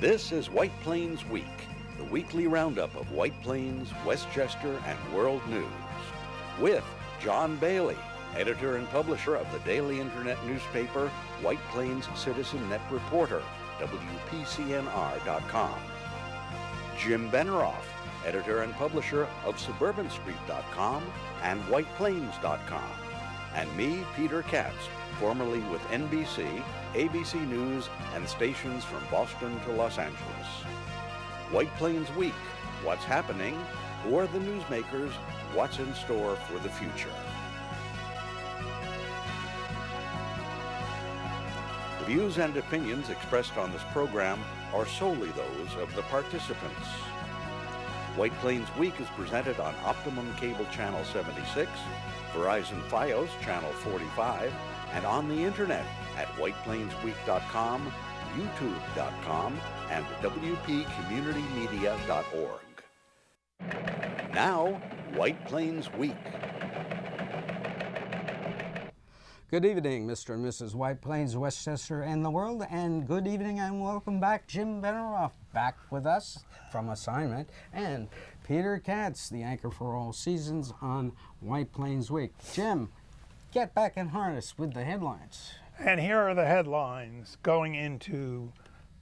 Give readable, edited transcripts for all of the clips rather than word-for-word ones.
This is White Plains Week, the weekly roundup of White Plains, Westchester, and world news. With John Bailey, editor and publisher of the daily internet newspaper White Plains Citizen Net Reporter, WPCNR.com. Jim Benerofe, editor and publisher of SuburbanStreet.com and WhitePlains.com. And me, Peter Katz, formerly with NBC, ABC News, and stations from Boston to Los Angeles. White Plains Week, what's happening, who are the newsmakers, what's in store for the future. The views and opinions expressed on this program are solely those of the participants. White Plains Week is presented on Optimum Cable Channel 76, Verizon Fios Channel 45, and on the internet at whiteplainsweek.com, youtube.com, and wpcommunitymedia.org. Now, White Plains Week. Good evening, Mr. and Mrs. White Plains, Westchester, and the world, and good evening and welcome back. Jim Benerofe back with us from assignment, and Peter Katz, the anchor for all seasons on White Plains Week. Jim, get back in harness with the headlines. And here are the headlines going into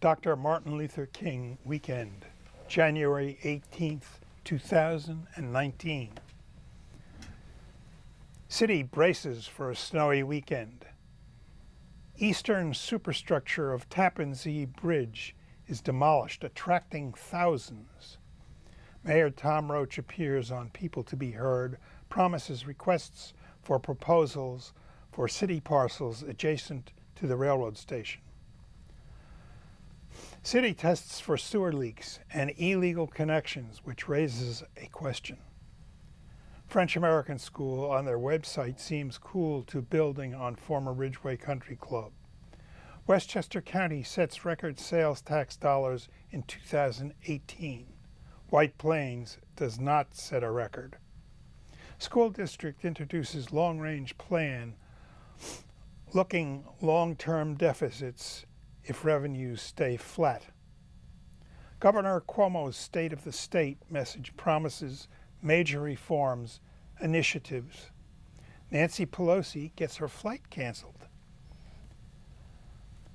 Dr. Martin Luther King weekend, January 18th, 2019. City braces for a snowy weekend. Eastern superstructure of Tappan Zee Bridge is demolished, attracting thousands. Mayor Tom Roach appears on People to be Heard, promises requests for proposals for city parcels adjacent to the railroad station. City tests for sewer leaks and illegal connections, which raises a question. French-American School on their website seems cool to building on former Ridgeway Country Club. Westchester County sets record sales tax dollars in 2018. White Plains does not set a record. School district introduces long-range plan looking long-term deficits if revenues stay flat. Governor Cuomo's State of the State message promises major reforms, initiatives. Nancy Pelosi gets her flight canceled.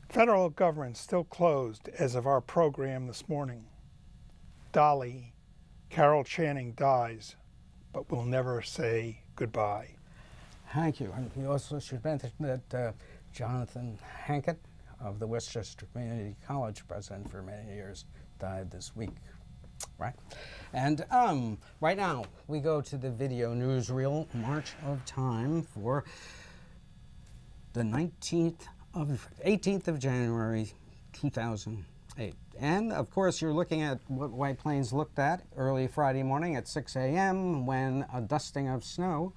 Federal government still closed as of our program this morning. Dolly, Carol Channing dies, but will never say goodbye. Thank you. And we also should mention that Jonathan Hankett of the Westchester Community College, president for many years, died this week. Right? And right now, we go to the video newsreel, March of Time, for the 18th of January, 2008. And, of course, you're looking at what White Plains looked at early Friday morning at 6 a.m. when a dusting of snow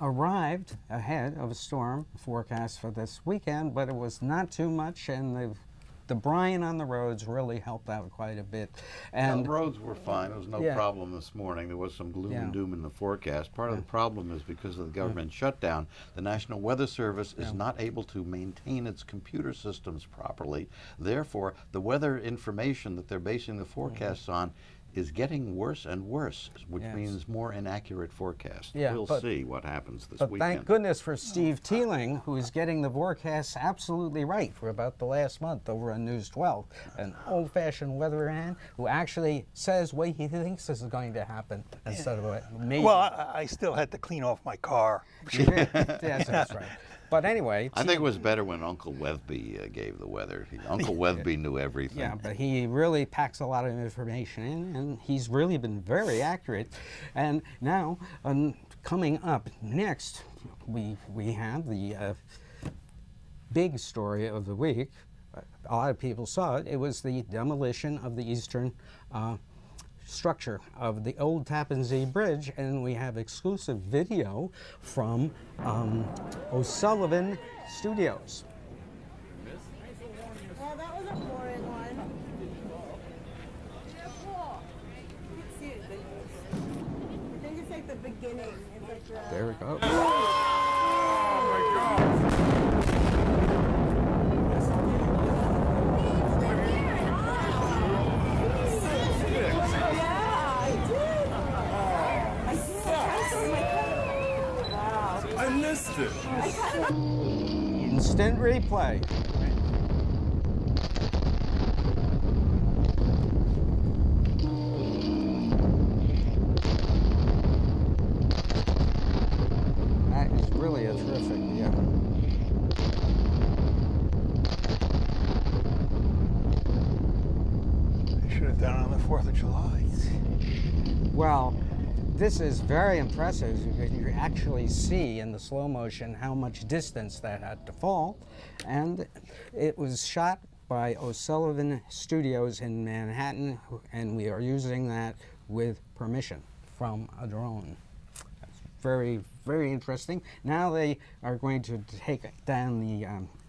arrived ahead of a storm forecast for this weekend, but it was not too much, and the brine on the roads really helped out quite a bit. And the roads were fine. There was no problem this morning. There was some gloom and doom in the forecast. Part of the problem is because of the government shutdown. The National Weather Service is not able to maintain its computer systems properly. Therefore, the weather information that they're basing the forecasts on is getting worse and worse, which means more inaccurate forecasts. We'll see what happens this weekend. Thank goodness for Steve Teeling, who is getting the forecasts absolutely right for about the last month over on News 12, an old-fashioned weatherman who actually says what he thinks is going to happen instead of what maybe. Well, I still had to clean off my car. Yes, that's right. But anyway, I think it was better when Uncle Wethby gave the weather. Uncle Wethby knew everything. Yeah, but he really packs a lot of information in, and he's really been very accurate. And now, coming up next, we have the big story of the week. A lot of people saw it. It was the demolition of the eastern structure of the old Tappan Zee Bridge, and we have exclusive video from O'Sullivan Studios. Well, that was a boring one. I think it's like the beginning. It's like the... There we go. Oh my God! Instant replay. That is really a terrific view. They should have done it on the 4th of July. Well, this is very impressive because you actually see in the slow motion how much distance that had to fall. And it was shot by O'Sullivan Studios in Manhattan, and we are using that with permission from a drone. That's very, very interesting. Now they are going to take down the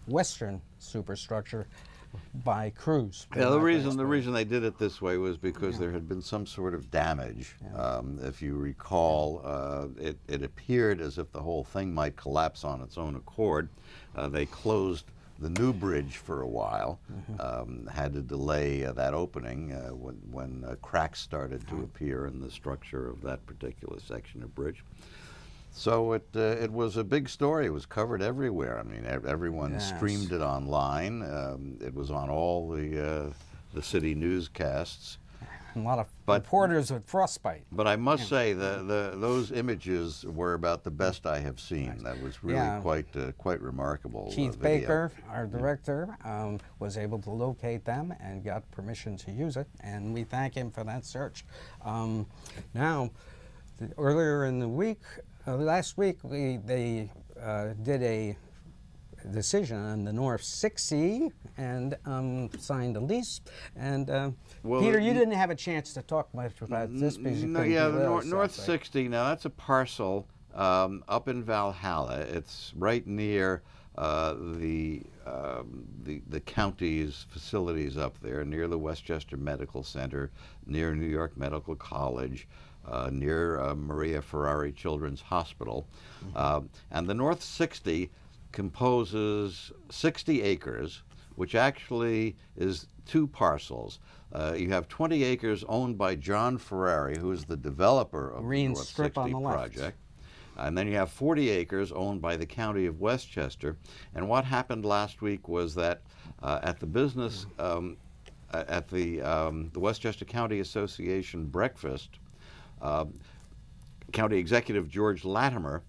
western superstructure by cruise. Yeah, the reason they did it this way was because there had been some sort of damage. If you recall, it appeared as if the whole thing might collapse on its own accord. They closed the new bridge for a while, had to delay that opening when cracks started to appear in the structure of that particular section of bridge. So it was a big story. It was covered everywhere. I mean, everyone streamed it online. It was on all the city newscasts. A lot of reporters with frostbite. But I must say, those images were about the best I have seen. That was really quite remarkable. Keith video. Baker, our director, was able to locate them and got permission to use it, and we thank him for that search. Now, earlier in the week, last week, they did a decision on the North 60 and signed a lease. And well, Peter, you didn't have a chance to talk much about this because you couldn't yeah, do the this, North 60. Now that's a parcel up in Valhalla. It's right near the county's facilities up there, near the Westchester Medical Center, near New York Medical College. Near Maria Ferrari Children's Hospital. And the North 60 composes 60 acres, which actually is two parcels. You have 20 acres owned by John Ferrari, who is the developer of the North 60 project. And then you have 40 acres owned by the county of Westchester. And what happened last week was that at the business, at the Westchester County Association breakfast, County Executive George Latimer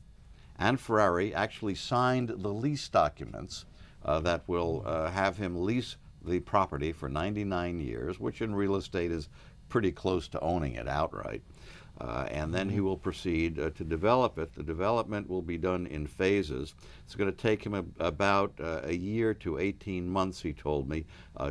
and Ferrari actually signed the lease documents that will have him lease the property for 99 years, which in real estate is pretty close to owning it outright. And then he will proceed to develop it. The development will be done in phases. It's going to take him about a year to 18 months, he told me,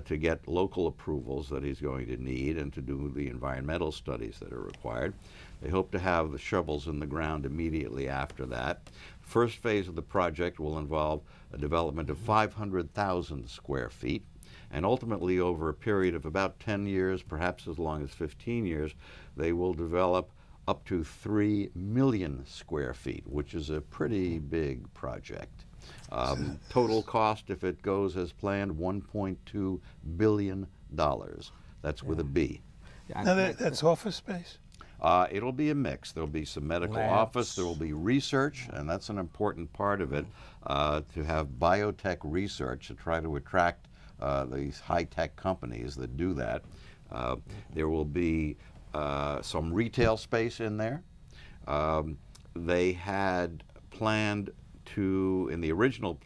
to get local approvals that he's going to need and to do the environmental studies that are required. They hope to have the shovels in the ground immediately after that. First phase of the project will involve a development of 500,000 square feet. And ultimately, over a period of about 10 years, perhaps as long as 15 years, they will develop up to 3 million square feet, which is a pretty big project. Total cost, if it goes as planned, $1.2 billion. That's with a B. Now that's office space? It'll be a mix. There'll be some medical office, there will be research, and that's an important part of it, to have biotech research to try to attract these high-tech companies that do that. There will be some retail space in there. They had planned to, in the original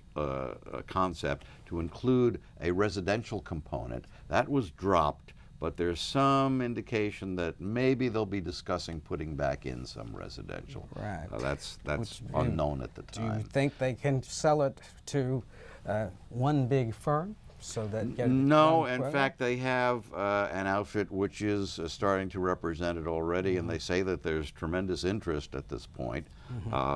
concept, to include a residential component. That was dropped, but there's some indication that maybe they'll be discussing putting back in some residential. Right. That's unknown at the time. Do you think they can sell it to one big firm? So that no, in fact, they have an outfit which is starting to represent it already, and they say that there's tremendous interest at this point.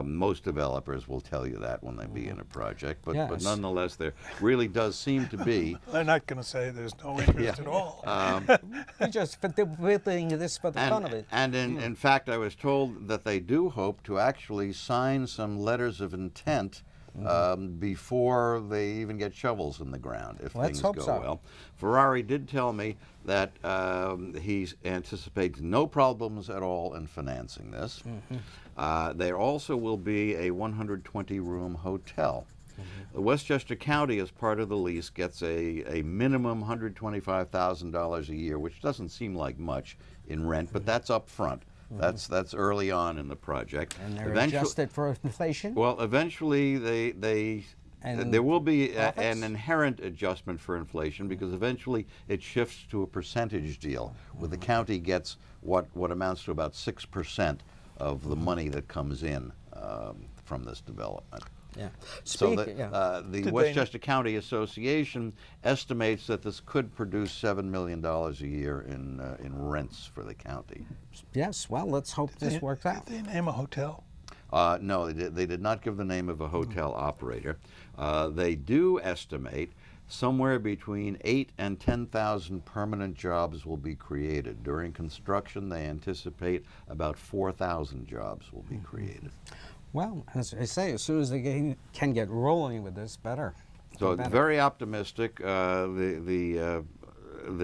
Most developers will tell you that when they begin a project, but nonetheless, there really does seem to be. They're not going to say there's no interest at all. We're doing this for the fun of it. And in fact, I was told that they do hope to actually sign some letters of intent before they even get shovels in the ground, if Let's things hope go so. well. Ferrari did tell me that he anticipates no problems at all in financing this. There also will be a 120-room hotel. Westchester County, as part of the lease, gets a minimum $125,000 a year, which doesn't seem like much in rent, but that's up front. That's early on in the project. And they're adjusted for inflation? Well, eventually there will be an inherent adjustment for inflation, because eventually it shifts to a percentage deal where the county gets what amounts to about 6% of the money that comes in from this development. Yeah. So the Westchester County Association estimates that this could produce $7 million a year in rents for the county. Yes, well, let's hope this works out. Did they name a hotel? No, they did not give the name of a hotel operator. They do estimate somewhere between 8,000 and 10,000 permanent jobs will be created. During construction, they anticipate about 4,000 jobs will be created. Well, as I say, as soon as they can get rolling with this, better. So very optimistic. The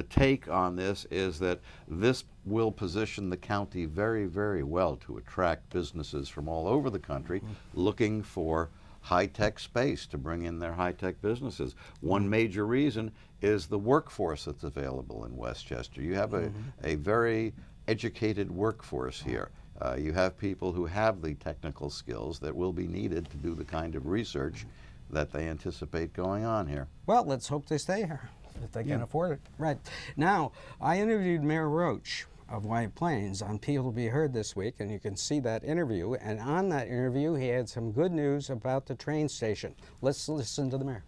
take on this is that this will position the county very, very well to attract businesses from all over the country looking for high-tech space to bring in their high-tech businesses. One major reason is the workforce that's available in Westchester. You have a very educated workforce here. You have people who have the technical skills that will be needed to do the kind of research that they anticipate going on here. Well, let's hope they stay here, if they can afford it. Right. Now, I interviewed Mayor Roach of White Plains on People to Be Heard this week, and you can see that interview. And on that interview, he had some good news about the train station. Let's listen to the mayor.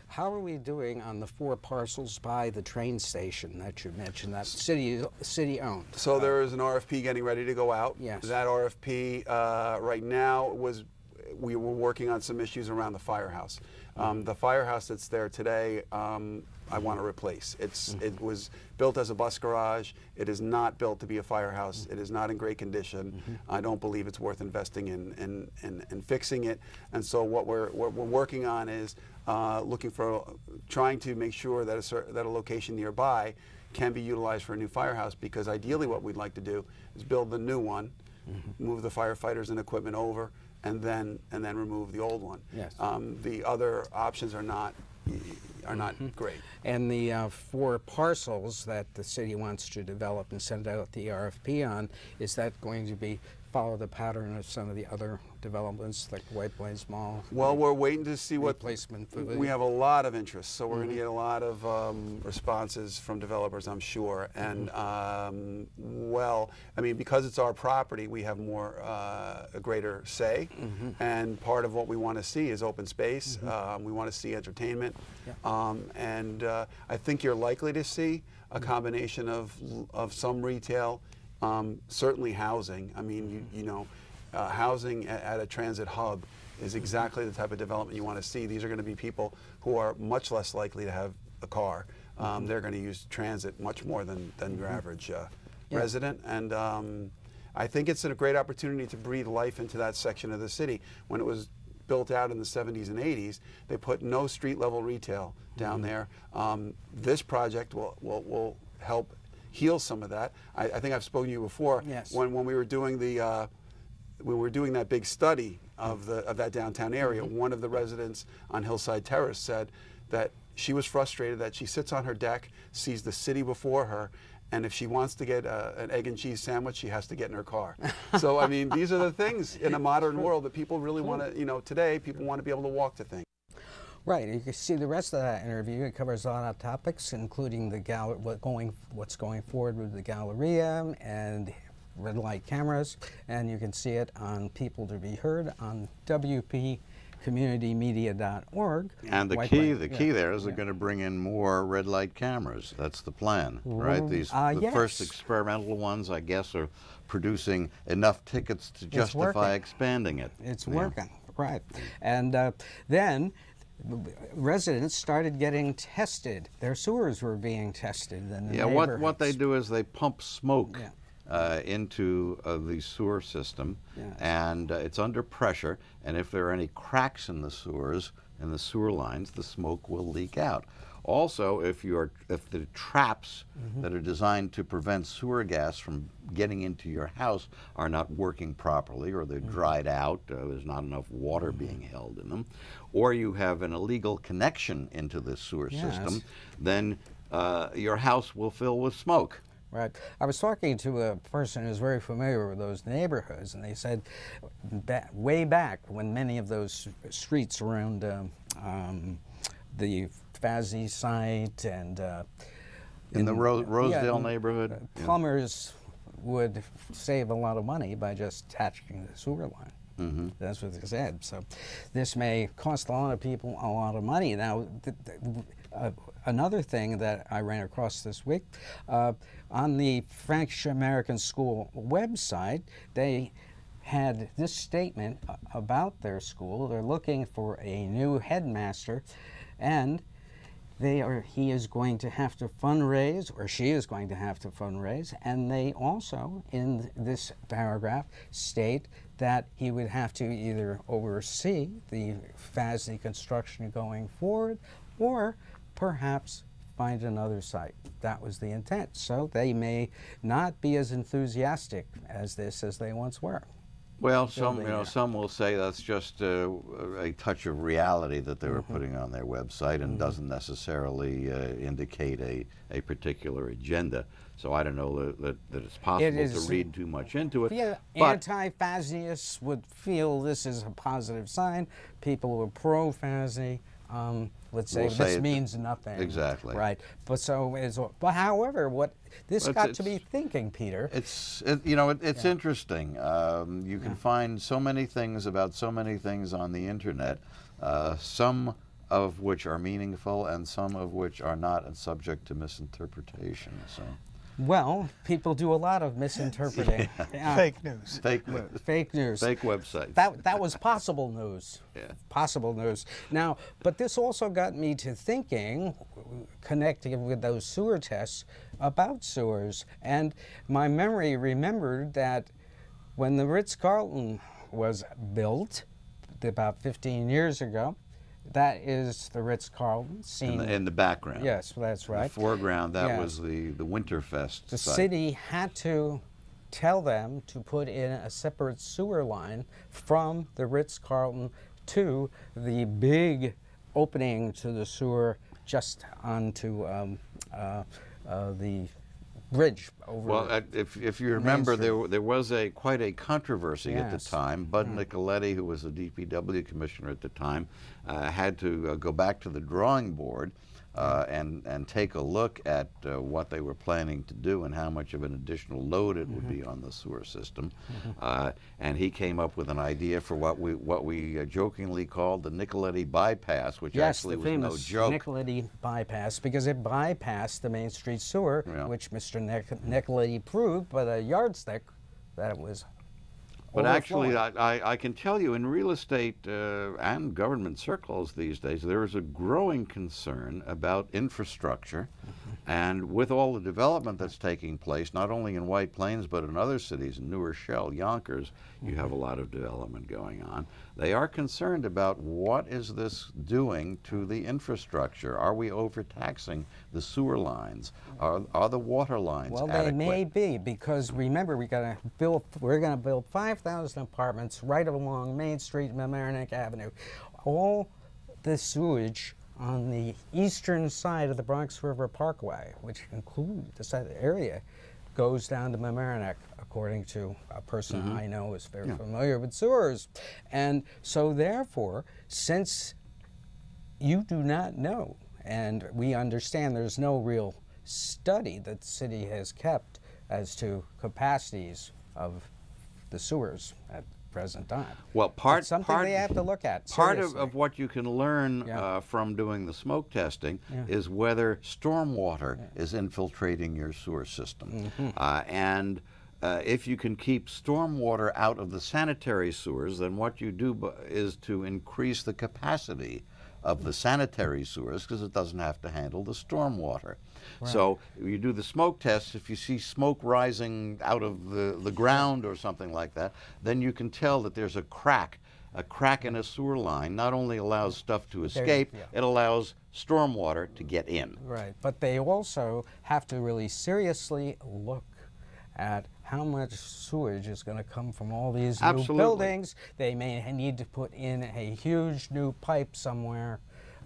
How are we doing on the 4 parcels by the train station that you mentioned, that city owned? So there is an RFP getting ready to go out. Yes. That RFP right now we were working on some issues around the firehouse. The firehouse that's there today, I want to replace. It was built as a bus garage. It is not built to be a firehouse. It is not in great condition. I don't believe it's worth investing in fixing it. And so what we're working on is trying to make sure that a location nearby can be utilized for a new firehouse, because ideally what we'd like to do is build the new one, move the firefighters and equipment over, and then remove the old one. Yes. The other options are not great. And the 4 parcels that the city wants to develop and send out the RFP on, is that going to follow the pattern of some of the other developments like White Plains Mall? Well, we're waiting to see what replacement for we have a lot of interest, so we're going to get a lot of responses from developers, I'm sure. And well, I mean, because it's our property, we have a greater say. And part of what we want to see is open space. We want to see entertainment, and I think you're likely to see a combination of some retail. Certainly housing. I mean, housing at a transit hub is exactly the type of development you want to see. These are going to be people who are much less likely to have a car. They're going to use transit much more than your average resident. And I think it's a great opportunity to breathe life into that section of the city. When it was built out in the 70s and 80s, they put no street level retail down there. This project will help heal some of that. I think I've spoken to you before. Yes. When we were doing that big study of that downtown area, one of the residents on Hillside Terrace said that she was frustrated that she sits on her deck, sees the city before her, and if she wants to get an egg and cheese sandwich, she has to get in her car. So I mean, these are the things in a modern world that people really want to. Today people want to be able to walk to things. Right, you can see the rest of that interview. It covers a lot of topics, including the what's going forward with the Galleria and red light cameras, and you can see it on People to Be Heard on WPCommunitymedia.org. And the key there is they're going to bring in more red light cameras. That's the plan, right? The first experimental ones, I guess, are producing enough tickets to justify expanding it. It's working, right? And then residents started getting tested. Their sewers were being tested. And what they do is they pump smoke into the sewer system, Yes. and it's under pressure, and if there are any cracks in the sewers, in the sewer lines, the smoke will leak out. Also, if the traps that are designed to prevent sewer gas from getting into your house are not working properly, or they're dried out, there's not enough water being held in them, or you have an illegal connection into the sewer system, then your house will fill with smoke. Right. I was talking to a person who's very familiar with those neighborhoods, and they said way back when many of those streets around the Fazzi site and In the Rosedale neighborhood? plumbers would save a lot of money by just attaching the sewer line. That's what they said. So this may cost a lot of people a lot of money. Now, another thing that I ran across this week, on the French American School website, they had this statement about their school. They're looking for a new headmaster, and he is going to have to fundraise, or she is going to have to fundraise, and they also, in this paragraph, state that he would have to either oversee the FASD construction going forward, or perhaps find another site. That was the intent. So they may not be as enthusiastic as they once were. Well, some will say that's just a touch of reality that they were putting on their website, and doesn't necessarily indicate a particular agenda. So I don't know that it's possible to read too much into it. Yeah, but anti-FASDists would feel this is a positive sign. People who are pro-FASD would say this means nothing. Exactly. Right. But however, what this got to me thinking, Peter. It's interesting. You can find so many things about so many things on the internet, some of which are meaningful and some of which are not, and subject to misinterpretation. So. Well, people do a lot of misinterpreting. Fake news. Fake news. Fake news. Fake websites. That was possible news. Yeah. Possible news. Now, but this also got me to thinking, connecting with those sewer tests, about sewers. And my memory remembered that when the Ritz-Carlton was built about 15 years ago, that is the Ritz-Carlton seen in the background. Yes, that's right. In the foreground, that was the Winterfest The site. city had to tell them to put in a separate sewer line from the Ritz-Carlton to the big opening to the sewer just onto the bridge over. Well, if you remember, there was quite a controversy at the time. Bud Nicoletti, who was the DPW commissioner at the time, had to go back to the drawing board and take a look at what they were planning to do and how much of an additional load it would be on the sewer system. And he came up with an idea for what we jokingly called the Nicoletti bypass, which actually was no joke. Nicoletti bypass, because it bypassed the Main Street sewer, which Mr. Nicoletti proved by the yardstick that it was. But actually, I can tell you, in real estate and government circles these days, there is a growing concern about infrastructure. And with all the development that's taking place, not only in White Plains, but in other cities, New Rochelle, Yonkers, you have a lot of development going on. They are concerned about what is this doing to the infrastructure. Are we overtaxing the sewer lines? Are the water lines adequate? Well, they may be, because remember, we're going to build 5,000 apartments right along Main Street and Mamaroneck Avenue. All the sewage on the eastern side of the Bronx River Parkway, which includes this area, goes down to Mamaroneck, according to a person I know who is very familiar with sewers. And so therefore, since you do not know, and we understand there's no real study that the city has kept as to capacities of the sewers at present time. Well, something they have to look at. Part of what you can learn from doing the smoke testing is whether stormwater is infiltrating your sewer system. And if you can keep stormwater out of the sanitary sewers, then what you do is to increase the capacity of the sanitary sewers because it doesn't have to handle the stormwater. So you do the smoke tests. If you see smoke rising out of the ground or something like that, then you can tell that there's a crack. A crack in a sewer line not only allows stuff to escape, it allows stormwater to get in. Right, but they also have to really seriously look at how much sewage is going to come from all these new buildings. They may need to put in a huge new pipe somewhere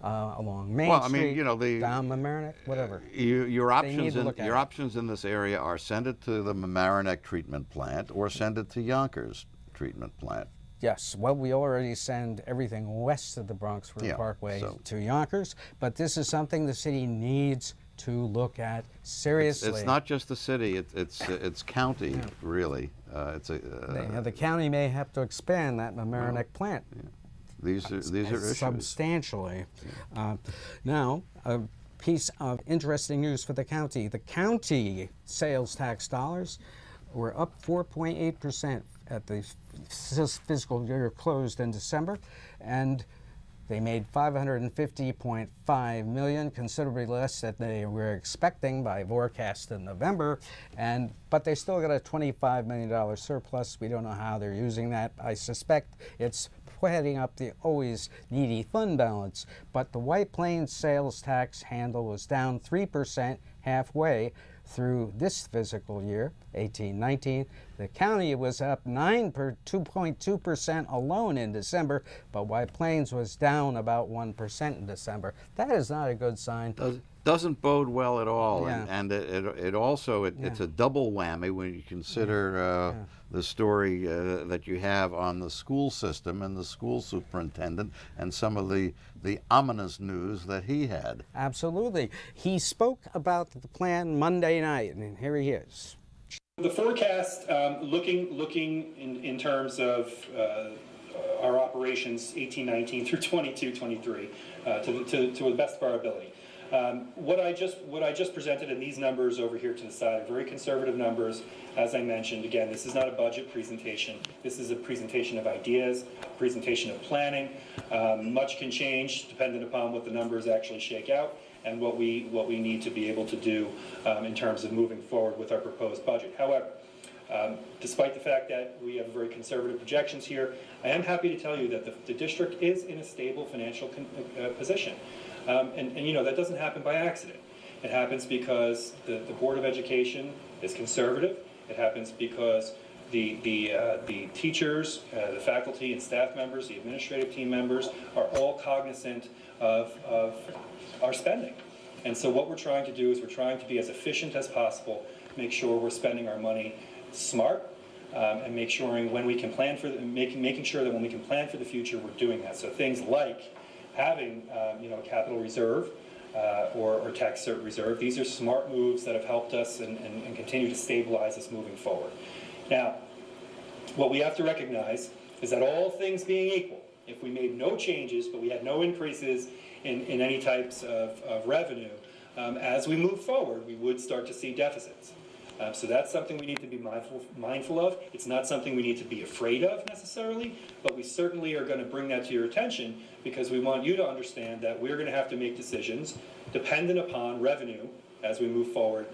along Main Street, down Mamaroneck, whatever. Your options in this area are send it to the Mamaroneck treatment plant or send it to Yonkers treatment plant. Yes, well, we already send everything west of the Bronx River Parkway to Yonkers, but this is something the city needs to look at seriously. It's not just the city; it's county, really. The county may have to expand that Mamaroneck plant. These are issues substantially. Now, a piece of interesting news for the county: the county sales tax dollars were up 4.8% at the fiscal year closed in December, and they made $550.5 million, considerably less than they were expecting by forecast in November, but they still got a $25 million surplus. We don't know how they're using that. I suspect it's heading up the always needy fund balance, but the White Plains sales tax handle was down 3% halfway through this fiscal year, 18-19. The county was up 2.2% alone in December, but White Plains was down about 1% in December. That is not a good sign. Doesn't bode well at all, and it also it's a double whammy when you consider the story that you have on the school system and the school superintendent and some of the ominous news that he had. Absolutely. He spoke about the plan Monday night, and here he is. The forecast, looking in terms of our operations 18-19 through 22-23 to the best of our ability. What I just presented in these numbers over here to the side are very conservative numbers. As I mentioned, again, this is not a budget presentation. This is a presentation of ideas, a presentation of planning. Much can change depending upon what the numbers actually shake out and what we need to be able to do in terms of moving forward with our proposed budget. However, despite the fact that we have very conservative projections here, I am happy to tell you that the district is in a stable financial position. And that doesn't happen by accident. It happens because the Board of Education is conservative. It happens because the teachers, the faculty and staff members, the administrative team members are all cognizant of our spending. And so what we're trying to do is we're trying to be as efficient as possible, make sure we're spending our money smart, and making sure that when we can plan for the future, we're doing that. So things like having a capital reserve or tax cert reserve, these are smart moves that have helped us and continue to stabilize us moving forward. Now, what we have to recognize is that all things being equal, if we made no changes but we had no increases in any types of revenue, as we move forward, we would start to see deficits. So that's something we need to be mindful of. It's not something we need to be afraid of necessarily, but we certainly are going to bring that to your attention because we want you to understand that we're going to have to make decisions dependent upon revenue as we move forward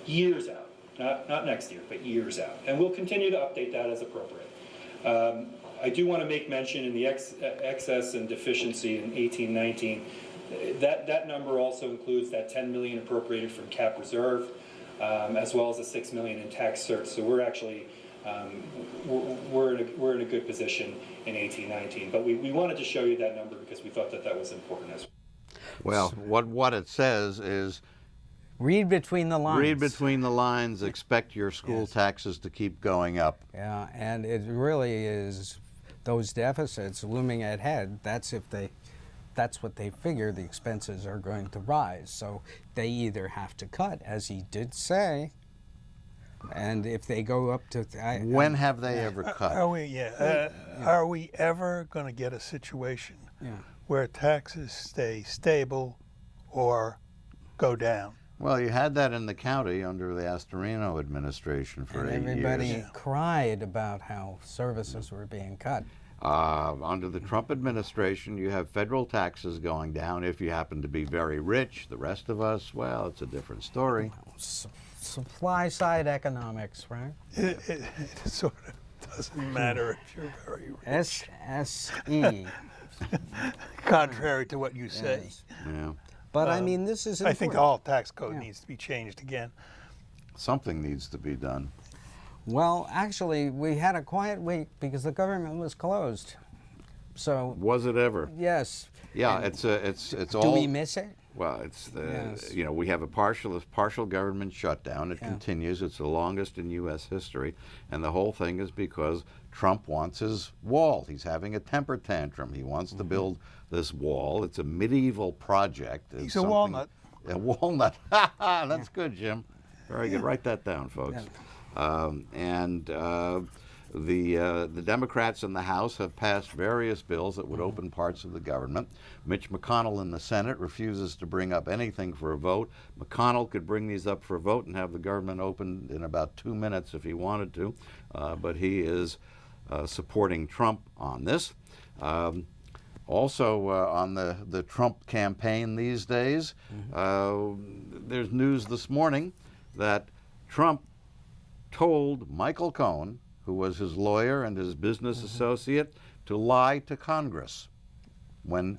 years out. Not next year, but years out. And we'll continue to update that as appropriate. I do want to make mention in the excess and deficiency in 18-19, that number also includes that $10 million appropriated from cap reserve, as well as the $6 million in tax certs. So we're actually we're in a good position in 18-19. But we wanted to show you that number because we thought that was important as well. What it says is read between the lines. Read between the lines. Expect your school taxes to keep going up. Yeah, and it really is those deficits looming ahead. That's what they figure the expenses are going to rise. So they either have to cut, as he did say, and if they go up to... when have they ever cut? Are we ever going to get a situation where taxes stay stable or go down? Well, you had that in the county under the Astorino administration for 8 years. Everybody cried about how services were being cut. Under the Trump administration, you have federal taxes going down. If you happen to be very rich, the rest of us, well, it's a different story. Supply side economics, right? It sort of doesn't matter if you're very rich. SSE. Contrary to what you say. Yes. Yeah. But I mean, this is I think the important. whole tax code needs to be changed again. Something needs to be done. Well, actually, we had a quiet week because the government was closed. So, Was it ever? yes. Yeah, And it's all. do we miss it? Well, it's the Yes. we have a partial government shutdown. It continues. It's the longest in U.S. history, and the whole thing is because Trump wants his wall. He's having a temper tantrum. He wants to build this wall. It's a medieval project. It's He's a something- walnut. A walnut. That's good, Jim. Very good. Write that down, folks. The Democrats in the House have passed various bills that would open parts of the government. Mitch McConnell in the Senate refuses to bring up anything for a vote. McConnell could bring these up for a vote and have the government open in about 2 minutes if he wanted to, but he is supporting Trump on this. Also on the Trump campaign these days, there's news this morning that Trump told Michael Cohen, who was his lawyer and his business associate, to lie to Congress when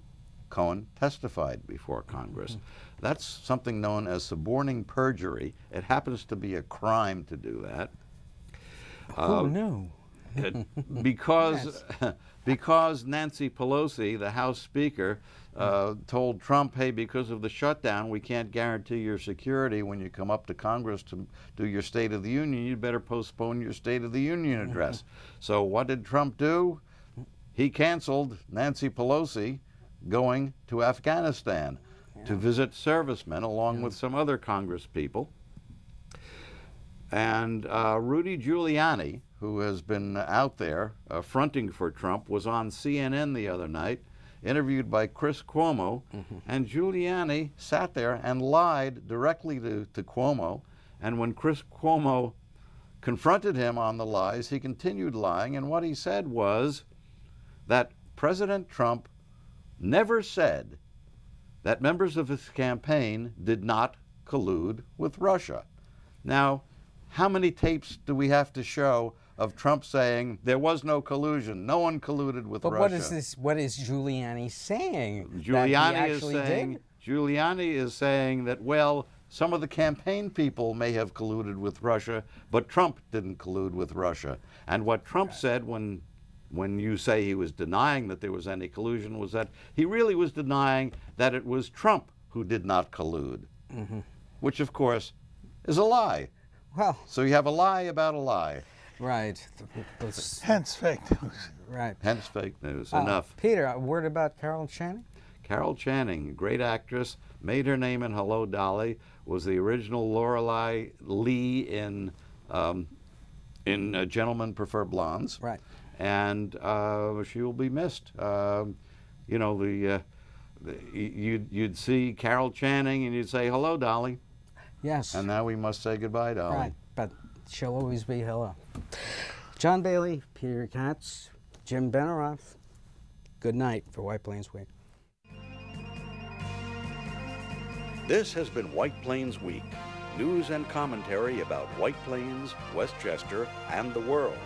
Cohen testified before Congress. That's something known as suborning perjury. It happens to be a crime to do that. Who knew? Because because Nancy Pelosi, the House Speaker, told Trump, hey, because of the shutdown, we can't guarantee your security when you come up to Congress to do your State of the Union. You'd better postpone your State of the Union address. So what did Trump do? He canceled Nancy Pelosi going to Afghanistan to visit servicemen along with some other Congress people. And Rudy Giuliani, who has been out there fronting for Trump, was on CNN the other night, interviewed by Chris Cuomo, and Giuliani sat there and lied directly to Cuomo. And when Chris Cuomo confronted him on the lies, he continued lying, and what he said was that President Trump never said that members of his campaign did not collude with Russia. Now, how many tapes do we have to show of Trump saying there was no collusion, no one colluded with Russia? But what is this? What is Giuliani saying? Giuliani is saying that, well, some of the campaign people may have colluded with Russia, but Trump didn't collude with Russia. And what Trump said when you say he was denying that there was any collusion was that he really was denying that it was Trump who did not collude, which of course is a lie. Well, So you have a lie about a lie. right. Hence fake news. Right. Hence fake news. Enough. Peter, a word about Carol Channing? Carol Channing, great actress, made her name in Hello, Dolly, was the original Lorelei Lee in Gentlemen Prefer Blondes. Right. And she will be missed. You'd see Carol Channing and you'd say, hello, Dolly. Yes. And now we must say goodbye, Dolly. Right. But she'll always be hello. John Bailey, Peter Katz, Jim Benerofe. Good night for White Plains Week. This has been White Plains Week, news and commentary about White Plains, Westchester, and the world.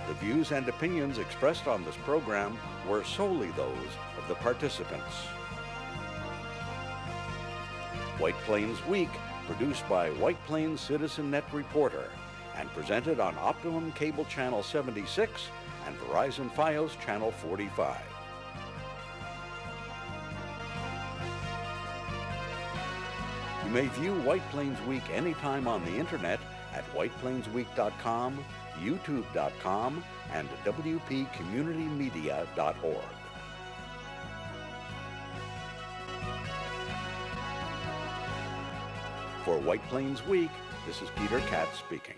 The views and opinions expressed on this program were solely those of the participants. White Plains Week, produced by White Plains Citizen Net Reporter, and presented on Optimum Cable Channel 76 and Verizon Fios Channel 45. You may view White Plains Week anytime on the internet at whiteplainsweek.com, youtube.com, and wpcommunitymedia.org. For White Plains Week, this is Peter Katz speaking.